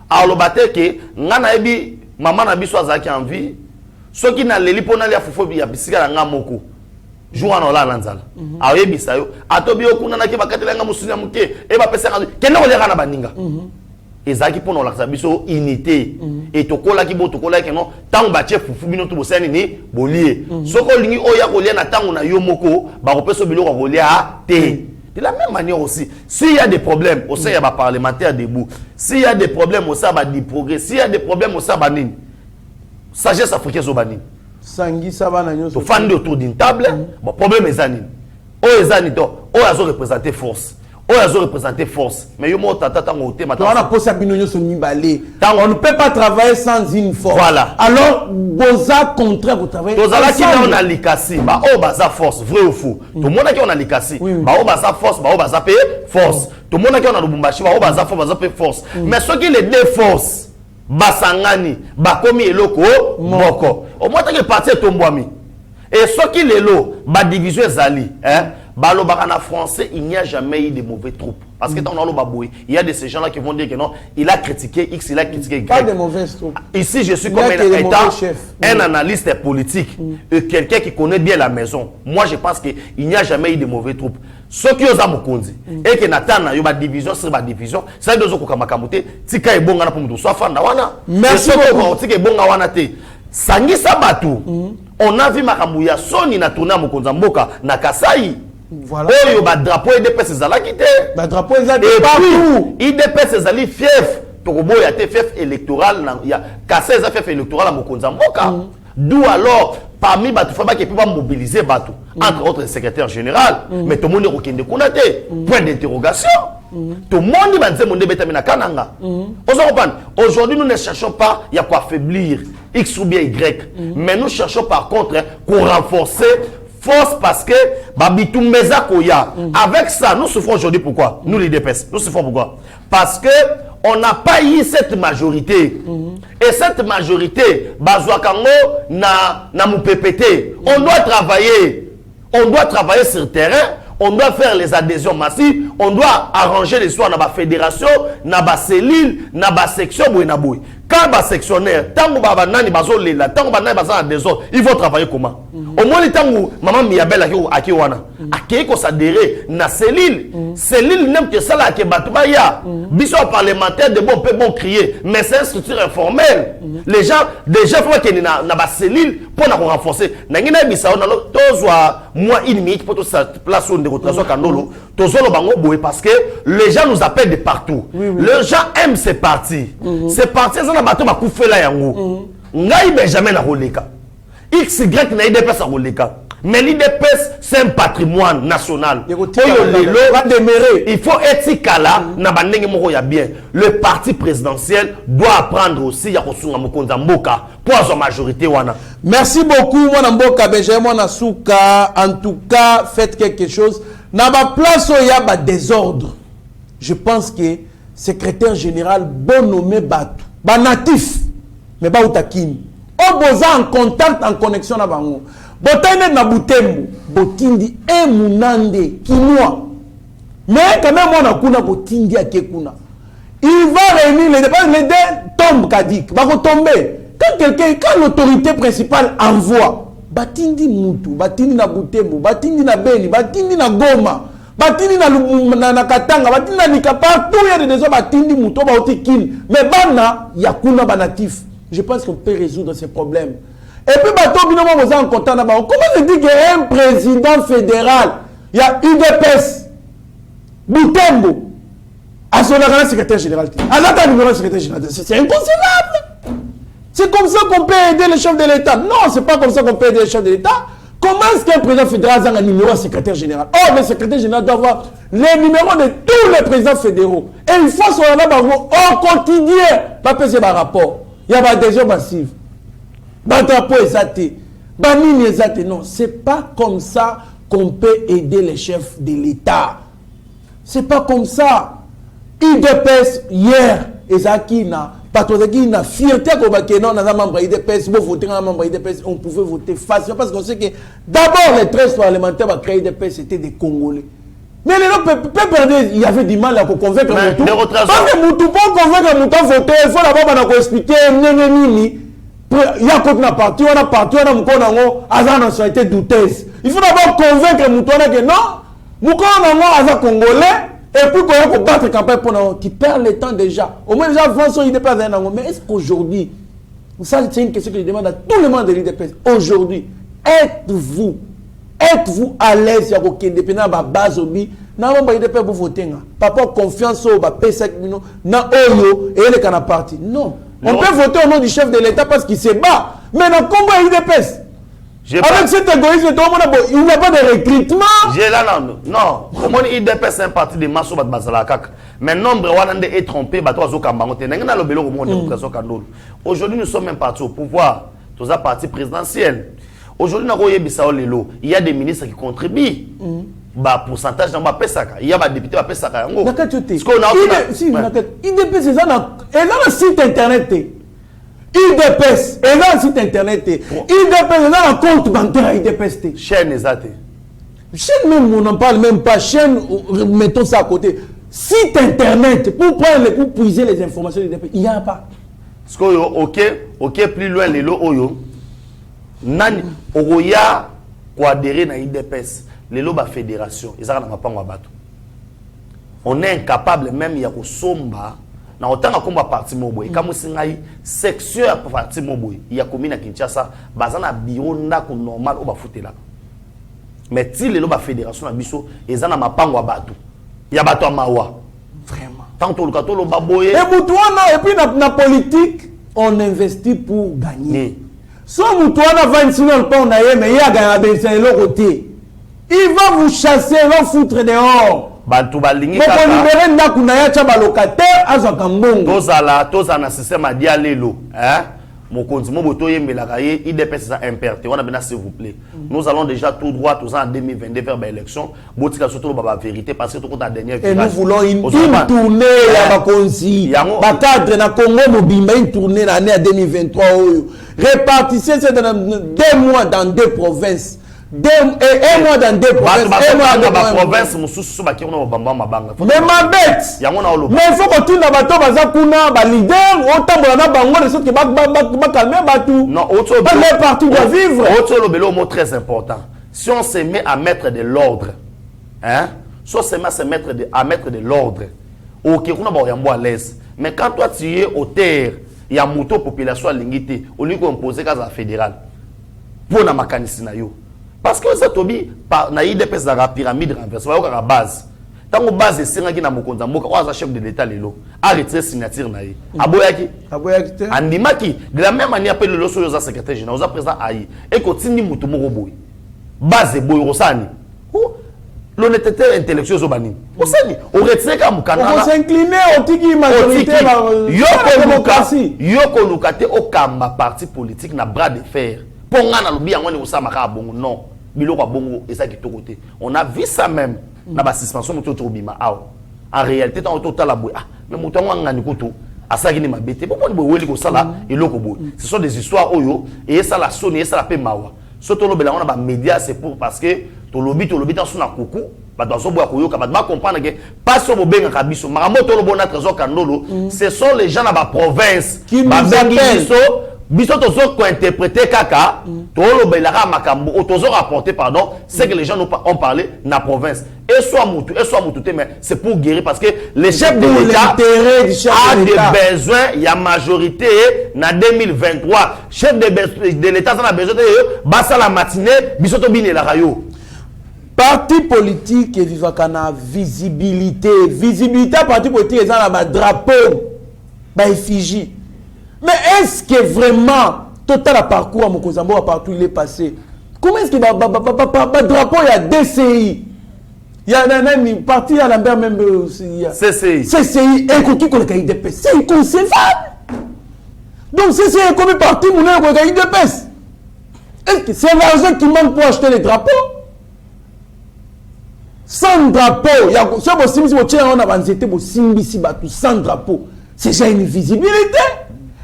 alobate ke ngana ebi maman na biso azaki en vie ceux qui na leli pona lia fofo ya bisika na ngamoko jour na la nzala ayebisa yo atobi okuna na ke bakatela nga musuni ya muke e ba pesa kende ko leka na baninga ezaki pona la biso unité et tokola ki bo tokola ke non tango ba chef fufu bino to bosani ni bolie soko lingi oya ko lia na tango na yo moko ba ko peso biloko ko lia te. De la même manière aussi, s'il y a des problèmes au sein de parlementaires debout, s'il y a des problèmes au sein de progrès, s'il y a des problèmes au sein de sagesse africaine zobani sangi sabana nyoso to fandi autour d'une table bon problème ezani o ezani to o azo représenter force mais yo mo tata tango te on a posé bino nyoso mibale on ne peut pas travailler sans une force voilà alors boza contraire vous travaillez tozala ki on a likasi ba o baza force vrai ou faux to mona ki on a likasi ba o baza force ba o baza pe force to mona ki on a lubumbashi ba o baza force baza pe force mais ceux qui les deux forces basangani bakomi eloko moko au moins que parti tombwami et ceux qui les lo ba division ezali balobaka na français, il n'y a jamais eu de mauvais troupes. Parce que dans le baboué, il y a de ces gens-là qui vont dire que non, il a critiqué X, il a critiqué Y. Pas de mauvaises troupes. Ici, je suis comme un analyste politique, quelqu'un qui connaît bien la maison. Moi, je pense qu'il n'y a jamais eu de mauvais troupes. Ceux qui osent Mokondi et qui n'attendent pas de division sur la division, c'est deux autres qui ont tika et bon pour nous soit fan wana. Merci beaucoup. Tika et bon wana te. Sangi Sabatu, on a vu Makamouya Soni na tourné à Mokonza Mboka na Kasai. Voilà. Oyo ba drapeau IDPS ezala kité. Ba drapeau ezala partout. IDPS ezali fief. Tokobo ya te fief électoral na ya Kasai za fief électoral à Mokonza Mboka. D'où alors parmi batu faba qui peut mobiliser batu entre autres secrétaire général mais tout le monde okende kunate point d'interrogation. Tout le monde va dire mon débet na kananga. Aujourd'hui nous ne cherchons pas il y a quoi affaiblir X ou bien Y mais nous cherchons par contre pour renforcer force parce que Babitumbeza Koya. Avec ça, nous souffrons aujourd'hui pourquoi? Nous les DPS. Nous souffrons pourquoi? Parce que on n'a pas eu cette majorité. Et cette majorité, Bazouakango na PPT. On doit travailler. On doit travailler sur le terrain. On doit faire les adhésions massives. On doit arranger les soins dans la fédération, dans la cellule, dans la section. Quand les sectionnaires, tant que les gens tant que les gens ils vont travailler comment? Au moins, le temps où maman Miabel a qui s'adhérer dans la cellule. Cellule n'aime que ça là qui est batubaya. Biso parlementaire de bon peut bon crier, mais c'est une structure informelle. Les gens, déjà, il faut qu'il y ait une cellule pour nous renforcer. Nangina Bissau, moi, une minute pour tout ça, place où de rotation Kandolo, parce que les gens nous appellent de partout. Les gens aiment ces partis. Ces partis, ils ont un bateau qui a fait là. Ngai Benjamin na Roleka. XY na IDPS à Roleka. Mais l'IDPS, c'est un patrimoine national. Il faut être là, bien. Le parti présidentiel doit apprendre aussi à Mboka pour sa majorité. Merci beaucoup, mon Mboka, Benjamin Nasuka. En tout cas, faites quelque chose. Dans ma place où il y a des désordre, je pense que secrétaire général, bon nommé Batou, natif, mais Baoutakin, on bosa en contact, en connexion avec nous. Botane na butembo, botindi munande kinois. Mais quand même on a kuna botindi akekuna. Il va réunir les deux tombent kadik, va retomber. Quand l'autorité principale envoie, batindi mutu, batindi na butembo, batindi na beni, batindi na goma, batindi na katanga, batindi na nika partout il y a des gens batindi mutu ba otikine. Mais bana yakuna banatif. Je pense qu'on peut résoudre ces problèmes. Et puis, comment se dit qu'il y a un président fédéral, il y a UDPS, Boutembo, à son secrétaire général. C'est inconcevable. C'est comme ça qu'on peut aider le chef de l'État. Non, c'est pas comme ça qu'on peut aider le chef de l'État. Comment est-ce qu'un président fédéral a un numéro à secrétaire général? Oh, le secrétaire général doit avoir les numéros de tous les présidents fédéraux. Et une fois sur la barre, au quotidien, pas passer par rapport. Il y a des adhésions massives. Drapeau exaté, banine exaté. Non, c'est pas comme ça qu'on peut aider les chefs de l'État. C'est pas comme ça. IDPS hier, Ezaki na patronaki na fierté que non, on a membre IDPS, vous votez un membre IDPS, on pouvait voter facilement parce qu'on sait que d'abord les 13 parlementaires qui créé IDPS c'était des Congolais. Mais les gens, il y avait du mal à convaincre Moutou. Parce que Moutou, pour convaincre Moutou à voter, il faut d'abord expliquer il y a un parti, on a parti, on a une nationalité douteuse. Il faut d'abord convaincre Moutouana que non, Moutouana est congolais, et puis qu'on va battre campagne pour nous. Tu perds le temps déjà. Au moins, déjà, François, il n'est pas un angle. Mais est-ce qu'aujourd'hui, ça c'est une question que je demande à tout le monde de l'IDPS. Aujourd'hui, êtes-vous à l'aise à vous qui dépendent de la base obi na ba IDPS pour voter papa confiance au ba P5 na oyo et les cana parti non. On peut voter au nom du chef de l'État parce qu'il se bat. Mais dans le combat IDPS, avec cet égoïsme, il n'y a pas de recrutement. J'ai là, non. Comment IDPS c'est un parti de masse au Bazalakak. Mais nombre est trompé, aujourd'hui nous sommes un parti au pouvoir, tous un parti présidentiel. Aujourd'hui il y a des ministres qui contribuent. Pourcentage dans il y a des députés qui Pesaka. IDPS c'est un site internet. IDPS est là un site internet. IDPS est là un compte bancaire IDPS. Chaîne exacte. Chaîne même, on n'en parle même pas. Chaîne, mettons ça à côté. Site internet pour prendre pour puiser les informations d'IDPS. Il n'y a pas. Parce que ok, plus loin les lots oyo. Nani oya quoi adhérer na IDPS. Les lots ba fédération. Ils ont pas bateau. On est incapable même ya ko somba. Na otanga komba parti moboy kama singai section ya parti moboy ya commune à Kinshasa bazana bureau ndako normal o ba futela mais ti lelo ba fédération na biso ezana mapango bato ya bato mawa vraiment tant to lukato lo baboye et mutuana et puis na politique on investit pour gagner so mutuana va insinuer le pont na ye mais il a gagné c'est l'autre côté il va vous chasser il va foutre dehors bantu balingi kaka libérer ndaku na ya cha ba locataire azaka mbongo toza na système dia lelo mokonzi moboto yembelaka ye IDPS ça imperté on a bien s'il vous plaît nous allons déjà tout droit tous en 2022 vers l'élection botika surtout ba vérité parce que tout compte la dernière et nous voulons une tournée ya bakonzi ba cadre na Congo mobimba une tournée l'année 2023 répartissez ça dans 2 mois dans 2 provinces. Un mois dans 2 provinces. Un mois dans 2 provinces. Mais ma bête. Mais il faut que tu n'as pas de leader. Autant de bango les autres qui va calmer batou. Non, autre parti doit vivre. Autre le mot très important. Si on se met à mettre de l'ordre, hein? Si on se met à mettre de l'ordre, ok, on a pas à l'aise. Mais quand toi tu es au terre, il y a moto population lingité, au lieu qu'on pose cas à fédéral. Pour na makanisi na yo. Parce que ça tobi par na IDPS la pyramide renversée va la base tant que base c'est na mokonza mboka kwa chef de l'état lelo arrêter signature na ye aboyaki te andimaki de la même manière appelle le soyo za secrétaire général za président ayi et continue mutu moko boy base boy rosani l'honnêteté intellectuelle zobani osani o retire ka mukana on s'incliner au tiki majorité yoko lukate o kamba parti politique na bras de fer. Pongana lobi yango ne osamaka bongo non biloko bongo eza kitoko te on a vu ça même na ba suspension moto tobima aw en réalité tant total la boy mais moto ngani koto asaki ni mabete pourquoi ni weli ko sala eloko boy ce sont des histoires oyo et ça la sonne et ça la pe mawa soto lobela on a ba média c'est pour parce que to lobi tant suna kuku ba dozo boya koyoka ba comprendre que pas so bobenga kabiso makambo to lobona trésor kandolo ce sont les gens na ba province qui nous appellent biso tozo ko interpréter kaka to lobelaka makambo tozo rapporter pardon c'est que les gens ont parlé na province et soit mutu mais c'est pour guérir parce que les chefs de l'État a des besoins il y a majorité na 2023 chef de l'État ça a besoin de basa la matinée biso to bine la rayo parti politique et vivaka na visibilité parti politique ça na ba drapeau ba effigie. Mais est-ce que vraiment, total à parcours à Mokozambo, à partout il est passé? Comment est-ce que le drapeau il y a DCI? Il y a un parti à Lambert même CCI. CCI, c'est inconcevable. Donc CCI est comme parti mon IDPS. Est-ce que c'est l'argent qui manque pour acheter les drapeaux? Sans drapeau, il y a sans drapeau. C'est déjà une visibilité.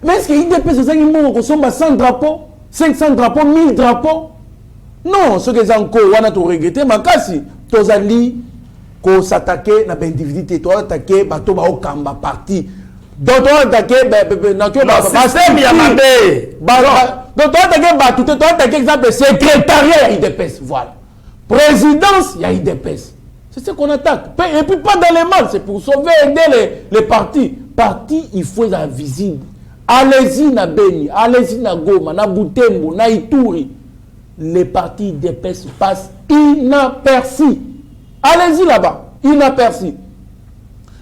Mais est-ce qu'il y a des personnes qui sont 100 drapeaux, 500 drapeaux, 1000 drapeaux? Non, ce que j'ai encore, on a tout regretté, mais si tu as dit qu'on s'attaquait à l'individualité, tu as attaqué à Kamba parti. Donc tu as attaqué exemple secrétariat, il y a IDPS. Voilà. Présidence, il y a IDPS. C'est ce qu'on attaque. Et puis pas dans les mains, c'est pour sauver, aider les partis. Parti, il faut être visible. Allez-y na Beni, allez-y na Goma, na Butembo, na Ituri. Les partis IDPS passent inaperçus. Allez-y là-bas, inaperçus.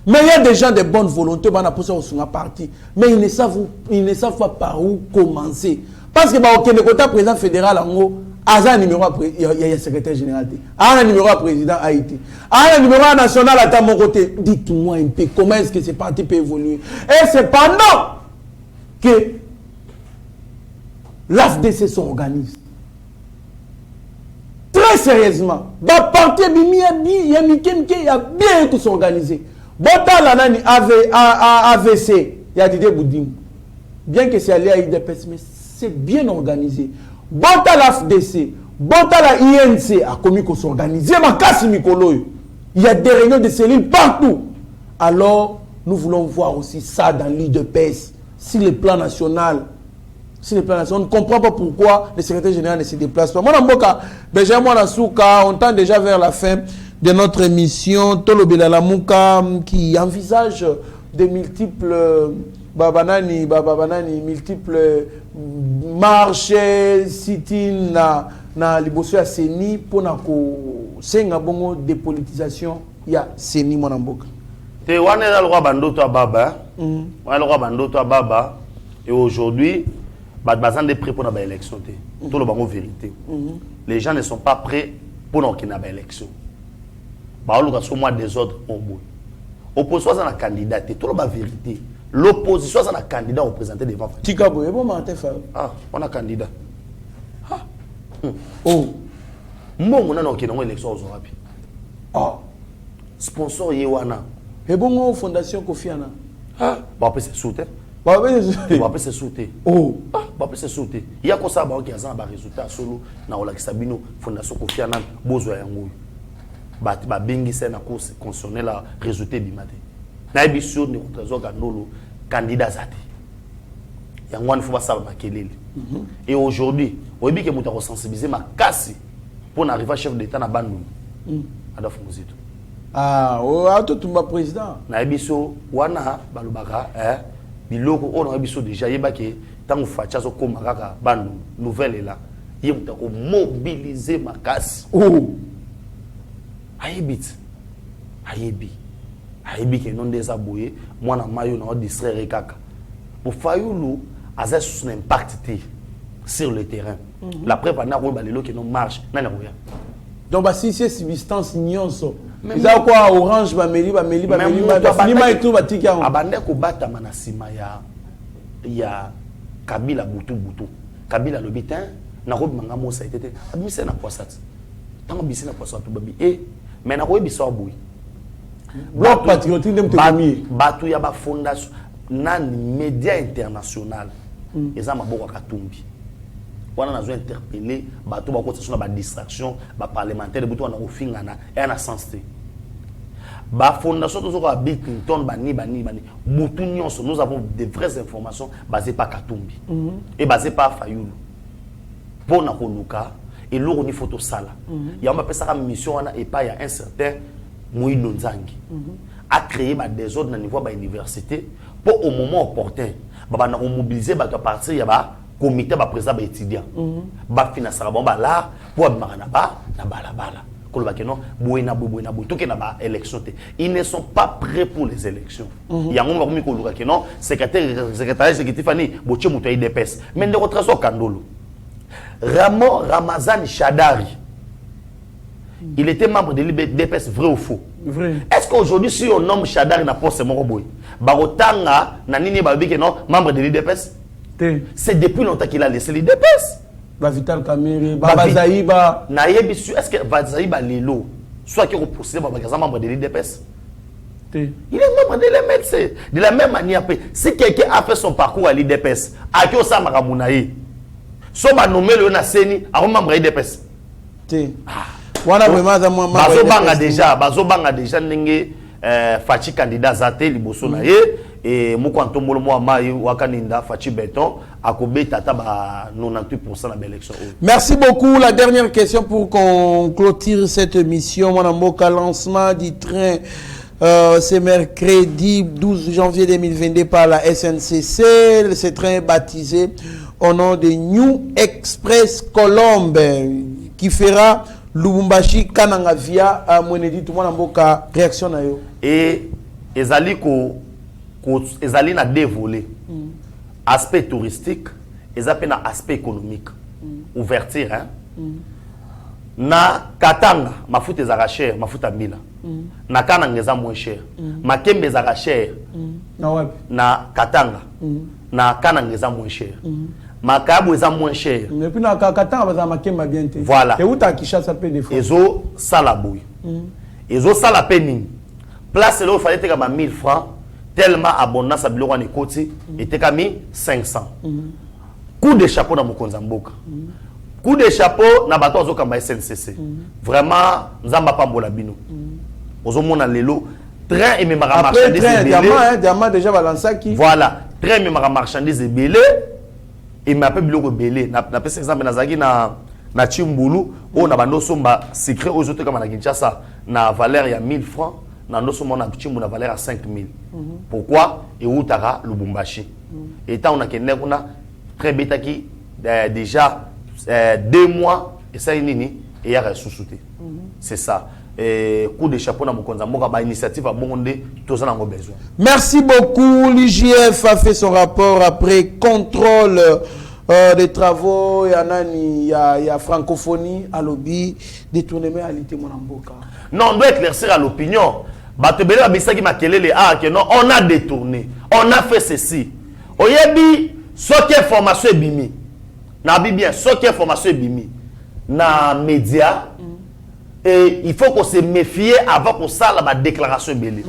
Mais il y a des gens de bonne volonté, on a poussé au parti, mais ils ne savent pas par où commencer. Parce que aucun côté président fédéral en gros, Aza numéro il y a secrétaire général. Un numéro président Haïti. Un numéro national à mon côté. Dites-moi un peu comment est-ce que ce parti peut évoluer. Et c'est pendant que l'AFDC s'organise. Très sérieusement. Bah parti il y a bien tout s'organiser. Bota la nani AVC, il y a Didier Boudim. Bien que c'est allé à IDPS, mais c'est bien organisé. Bota la FDC, Bota la INC a commis qu'on s'organise. Il y a des réunions de cellules partout. Alors, nous voulons voir aussi ça dans l'IDPS. Si le plan national, on ne comprend pas pourquoi le secrétaire général ne se déplace pas. Moi, on tend déjà vers la fin de notre émission. Tolo Belalamouka qui envisage de multiples multiples marches, sit-in na liboso ya Seni pour na ko senga bongo dépolitisation ya Seni Monamboka. Te wana le roi bandoto baba. Wana le roi bandoto baba et aujourd'hui bazan des prêts pour na élection té. Tout le bango vérité. Les gens ne sont pas prêts pour na kina élection. Ba oluka so moi désordre on bout. Opposition à la candidat tout le ba vérité. L'opposition à la candidat représenté devant. Tikabo et bon matin fa. Ah, on a candidat. Oh. Mon on a no kina élection aux rapi. Ah. Sponsor yewana. Et bon fondation Kofiana. Ah, ba après c'est souté. Ba après c'est souté. Oh. Ah, ba après c'est souté. Il y a comme ça ba qui a ça ba résultat solo na olakisa bino fondation Kofiana bozo yango. Ba bengi c'est na course constitutionnelle la résultat bimate. Na ebiso ne trésor gandolo candidat zate. Yango il faut pas ça makelele. Et aujourd'hui, oyebi ke muta ko sensibiliser ma kasi pour arriver chef d'état na bandu. Adolphe Muzito. Ah, auto tumba président. Na ebiso wana balubaka biloko on ebiso déjà yeba ke tango facha zo koma kaka bandu nouvelle là. Ye muta ko mobiliser ma kasi. Oh. Ayebit. Ayebi ke non des aboyé mwana mayo na distraire kaka. Pour Fayoulou a son impact sur le terrain. La preuve na ko balelo ke non marche na na roya. Donc bah si c'est substance nyonso. Ils ont quoi orange ba meli ba finima et tout ba tika. Abande ko bata manasima ya Kabila butu. Kabila le bitin na robe manga mo ça été. Abimisa na poisat. Tango bisi na poisat babi mais na ko biso aboui. Bloc patriotique dem te kami. Batu ya ba fondation nan média international. Eza maboko katumbi. Wana nazo interpeller batu ba ko sur ba distraction ba parlementaire butu wana ofingana et na sensé. Ba fondation toujours à Bill Clinton bani butu nyonso nous avons de vraies informations basées par Katumbi et basées par Fayoulou. Pour na koluka et l'eau ni photo sala. Il y a une mission et pas il y a un certain Moïno Nzangi a créé des ordres au niveau de l'université pour au moment opportun ba na mobiliser ba partir ya ba comité ba président ba étudiant ba financer ba là pour na bala koloba ke non boina to ke na ba élection te ils ne sont pas prêts pour les élections il y a ngomba komi koloba ke non secrétaire exécutif ani boche muto IDPS mais ndeko traso kandolo Ramazan Shadari. Il était membre de l'IDPS, vrai ou faux? Vrai. Est-ce qu'aujourd'hui, si on nomme Shadari na poste Moroboy, Barotanga, Nanini Babi, non, membre de l'IDPS? C'est depuis longtemps qu'il a laissé l'IDPS. Vital Kamere, Bazaïba. Naïebisu, est-ce que Bazaïba Lelo, soit qu'il repousse, membre de l'IDPS? Il est membre de l'MLC. De la même manière, si quelqu'un a fait son parcours à l'IDPS, à qui on s'en Maramunaï, soit nommé le Nasseni, à un membre de l'IDPS. Bazobanga déjà n'engé Fachi candidat Zate liboso na ye et mukwanto molo mo mai wakaninda Fachi Béton akobe tata ba 98% na l'élection. Merci beaucoup. La dernière question pour qu'on clôture cette émission. Mon amboka lancement du train c'est mercredi 12 janvier 2022 par la SNCC. Ce train est baptisé au nom de New Express Colombe qui fera Lubumbashi Kananga via Mwenedi tout le monde a réaction na yo et ezali na dévolé aspect touristique ils appellent un aspect économique. Ouverture, hein. Na Katanga, ma fout ezaka cher, ma fout à Mila. Na Kananga eza moins cher. Ma Kembe ezaka cher. Na Katanga. Na Kananga eza moins cher. Ma Kabo eza moins cher. Et puis na Katanga baza ma Kemba bien te. Voilà. Et où ta Kishasa peut des fois. Ezo salaboui. Ezo salapeni. Place là il fallait te comme 1000 francs tellement abondance à biloko en ekoti était comme 500. Coup de chapeau dans Mokonza Mboka. Coup de chapeau na bato azo kamba SNCC. Vraiment nzamba pambola bino. Ozo mona lelo train et même marchandise belé. Diamant déjà balancé qui. Voilà, train et même marchandise belé et m'appelle biloko belé. Na pesa exemple na zagi na Chimbulu o na bando somba secret aux autres comme na Kinshasa na valeur ya 1000 francs na ndo somba na Chimbulu na valeur à 5000. Pourquoi? Et utara Lubumbashi. Et tant on a kenne kuna très bêta qui déjà 2 mois et ça nini et il y a sous-souté. C'est ça. Et coup de chapeau dans Mokonza Mboka ba initiative à Bonde tous en avons besoin. Merci beaucoup. L'IGF a fait son rapport après contrôle des travaux. Il y a francophonie à lobby détournement à l'ité Mboka. Non, on doit éclaircir à l'opinion. Batebele abisa qui makelé les que non, on a détourné. On a fait ceci. Oyebi ce qui est formation est bimi. Na bien ce qui est formation est bimi. Na média et il faut qu'on se méfie avant qu'on sache la déclaration belé.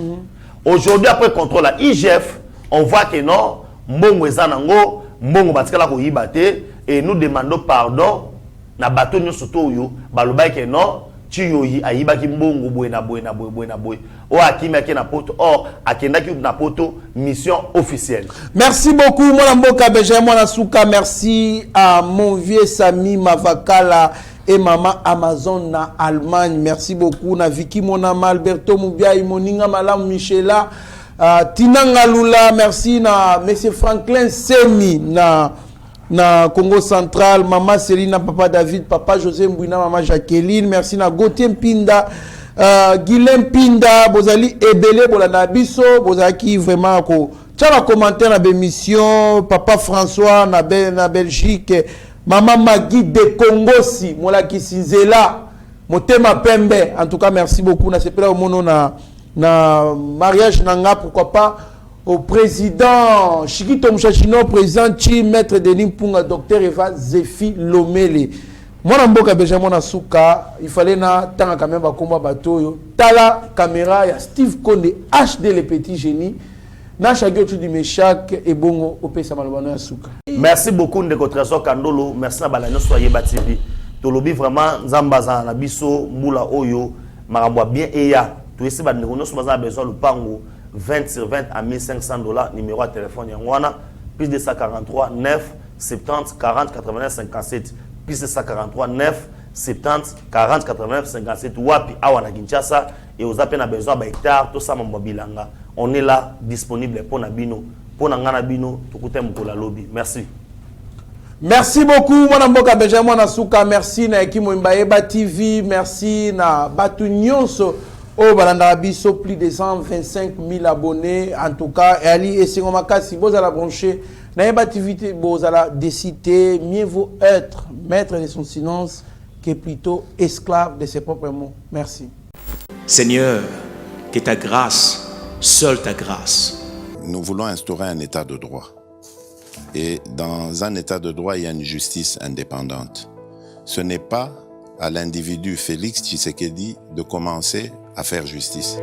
Aujourd'hui après contrôle à IGF, on voit que non, mbongo ezanango, mbongo batikala ko yibate et nous demandons pardon na bato nyonso to yo baloba que non, ti yoyi ayibaki mbongo boye na boye. O akimi ake na poto or akendaki na poto mission officielle. Merci beaucoup mon Mboka Benjamin Mwana Souka, merci à mon vieux Sami Mavakala et maman Amazon na Allemagne. Merci beaucoup na Vicky Monama, Alberto Moubiaï, Moninga Malam Michela, Tinanga Lula, merci na monsieur Franklin Semi na Congo Central, maman Céline, papa David, papa José Mbouina, maman Jacqueline, merci na Gauthier Mpinda, Guilhem Pinda, bozali ebele bolanda biso, bozaki vraiment ko tchala commentaire na bémission, papa François na Belgique, maman Magui de Congosi, Molaki Sinzela, Motema Pembe. En tout cas, merci beaucoup. Na sepela au mono na mariage nanga, pourquoi pas au président Chikito Mouchachino, président Chi, maître Denis Mpunga, docteur Eva Zéfi Lomele. Mwana Mboka Benjamin Mwana Souka, il fallait na tanga quand même bakomba bato tala caméra ya Steve Konde HD le petit génie. Merci beaucoup de votre trésor Kandolo. Merci à Balanyo Soyez Batibi. Tolobi vraiment Zambaza na biso Mbula Oyo Marambwa bien eya. Tout ici ba nous sommes besoin le pango 20 sur 20 à $1,500 numéro de téléphone yangwana plus de 143 9 70 40 89 57 plus de 143 9 70 40 89 57 wapi awa na Kinshasa et aux appels à besoin ba hectare tout ça mobilanga. On est là, disponible pour Nabino, pour Nanganabino, tout côté Mkola Lobby. Merci. Merci beaucoup, Mwana Mboka Benjamin Mwana Souka. Merci na Ekimo Mbaeba TV. Merci na Batu Nyonso. Au Balandarabiso, plus de 125 000 abonnés. En tout cas, Ali et Sengomakasi, vous allez brancher. Naïba TV, vous allez décider. Mieux vaut être maître de son silence que plutôt esclave de ses propres mots. Merci. Seigneur, que ta grâce, seule ta grâce. Nous voulons instaurer un état de droit. Et dans un état de droit, il y a une justice indépendante. Ce n'est pas à l'individu Félix Tshisekedi de commencer à faire justice.